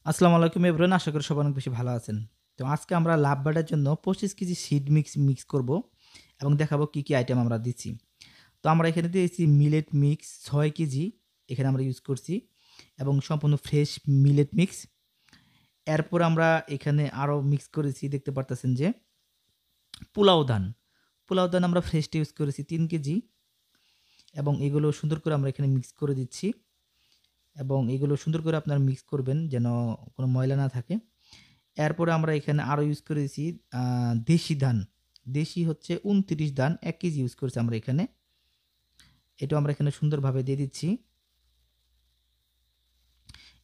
আসসালামু আলাইকুম এভরিওয়ান। আশা করি সবাই অনেক বেশি ভালো আছেন। তো আজকে আমরা লাভ বার্ডের জন্য ২৫ কেজি সিড মিক্স করব এবং দেখাবো কি আইটেম আমরা দিচ্ছি। তো আমরা এখানে দিয়েছি মিলেট মিক্স ৬ কেজি এখানে আমরা ইউজ করছি এবং সম্পূর্ণ ফ্রেশ মিলেট মিক্স। এরপর আমরা এখানে আরও মিক্স করেছি দেখতে পারতেছেন যে পোলাও ধান। পোলাও ধান আমরা ফ্রেশটা ইউজ করেছি ৩ কেজি এবং এগুলো সুন্দর করে আমরা এখানে মিক্স করে দিচ্ছি এবং এগুলো সুন্দর করে আপনারা মিক্স করবেন যেন কোনো ময়লা না থাকে। এরপরে আমরা এখানে আরও ইউজ করেছি দেশি ধান। দেশি হচ্ছে ২৯ ধান ১ কেজি ইউজ করেছি আমরা এখানে। এটাও আমরা এখানে সুন্দরভাবে দিয়ে দিচ্ছি।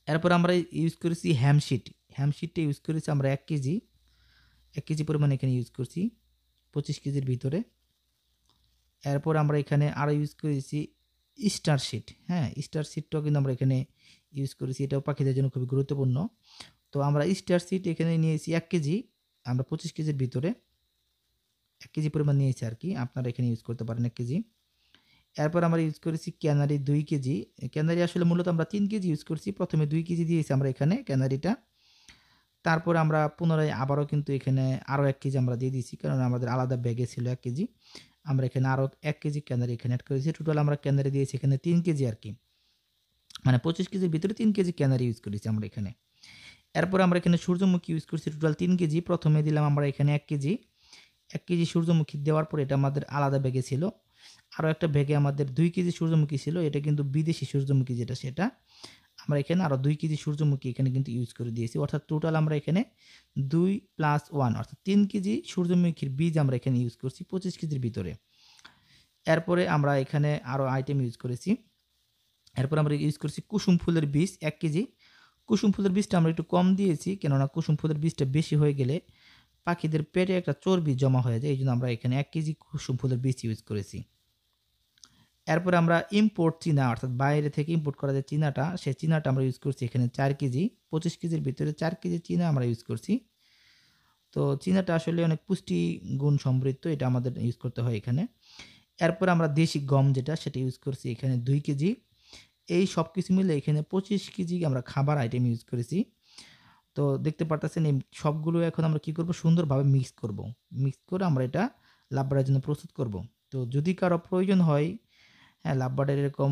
এরপর আমরা ইউজ করেছি হ্যামশিট। হ্যামশিটটা ইউজ করেছি আমরা ১ কেজি। ১ কেজি পরিমাণ এখানে ইউজ করছি ২৫ কেজির ভিতরে। এরপর আমরা এখানে আরও ইউজ করেছি স্টার শিট। হ্যাঁ? স্টার শিটটাও কিন্তু আমরা এখানে ইউজ করেছি। এটাও পাখিদের জন্য খুবই গুরুত্বপূর্ণ। তো আমরা স্টার শিট এখানে নিয়েছি ১ কেজি। আমরা ২৫ কেজির ভিতরে ১ কেজি পরিমাণ নিয়েছি আরকি। আপনারা এখানে ইউজ করতে পারেন ১ কেজি। এরপর আমরা ইউজ করেছি ক্যানারি ২ কেজি। ক্যানারি আসলে মূলত আমরা ৩ কেজি ইউজ করছি। ১ম এ ২ কেজি দিয়েছি আমরা এখানে ক্যানারিটা। তারপরে আমরা পুনরায় আবারও কিন্তু এখানে আরও ১ কেজি আমরা দিয়ে দিয়েছি। কারণ আমাদের আলাদা ব্যাগে ছিল ১ কেজি। আমরা এখানে আরও ১ কেজি ক্যানারি এখানে এড করেছি। টোটাল আমরা ক্যানারি দিয়েছি এখানে ৩ কেজি আরকি। মানে ২৫ কেজির ভিতরে ৩ কেজি ক্যানারি ইউজ করেছি আমরা এখানে। এরপর আমরা এখানে সূর্যমুখী ইউজ করছি টোটাল ৩ কেজি। ১ম এ দিলাম আমরা এখানে ১ কেজি। ১ কেজি সূর্যমুখী দেওয়ার পরে এটা আমাদের আলাদা ব্যাগে ছিল। আরও একটা ব্যাগে আমাদের ২ কেজি সূর্যমুখী ছিল। এটা কিন্তু বিদেশি সূর্যমুখী যেটা সেটা। আমরা এখানে আরও ২ কেজি সূর্যমুখী এখানে কিন্তু ইউজ করে দিয়েছি। অর্থাৎ টোটাল আমরা এখানে ২ + ১ অর্থাৎ ৩ কেজি সূর্যমুখীর বীজ আমরা এখানে ইউজ করছি ২৫ কেজির ভিতরে। এরপরে আমরা এখানে আরও আইটেম ইউজ করেছি। এরপর আমরা ইউজ করছি কুসুম ফুলের বীজ ১ কেজি। কুসুম ফুলের বীজটা আমরা একটু কম দিয়েছি। কেননা কুসুম ফুলের বীজটা বেশি হয়ে গেলে পাখিদের পেটে একটা চর্বি জমা হয়ে যায়। এইজন্য আমরা এখানে ১ কেজি কুসুম ফুলের বীজ ইউজ করেছি। এরপরে আমরা ইম্পোর্ট চীনা অর্থাৎ বাইরে থেকে ইম্পোর্ট করা যে চীনাটা, সেই চীনাটা আমরা ইউজ করছি এখানে ৪ কেজি। ২৫ কেজির ভিতরে ৪ কেজি চীনা আমরা ইউজ করছি। তো চীনাটা আসলে অনেক পুষ্টিগুণ সমৃদ্ধ। এটা আমাদের ইউজ করতে হয় এখানে। এরপরে আমরা দেশি গম যেটা সেটা ইউজ করছি এখানে ২ কেজি। এই সবকিছু মিলে এখানে ২৫ কেজি আমরা খাবার আইটেম ইউজ করেছি। তো দেখতে পারতেছেন এই সবগুলো এখন আমরা কি করব সুন্দরভাবে মিক্স করব। মিক্স করে আমরা এটা লাভবারের জন্য প্রস্তুত করব। তো যদি কারো প্রয়োজন হয়, হ্যাঁ, লাভবার্ডের এরকম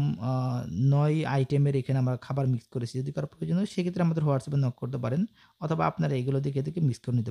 ৯ আইটেমের এখানে আমরা খাবার মিক্স করেছি। যদি কারো প্রয়োজন হয় সেক্ষেত্রে আমাদের হোয়াটসঅ্যাপে নক করতে পারেন অথবা আপনারা এগুলো দেখে মিক্স করে নিতে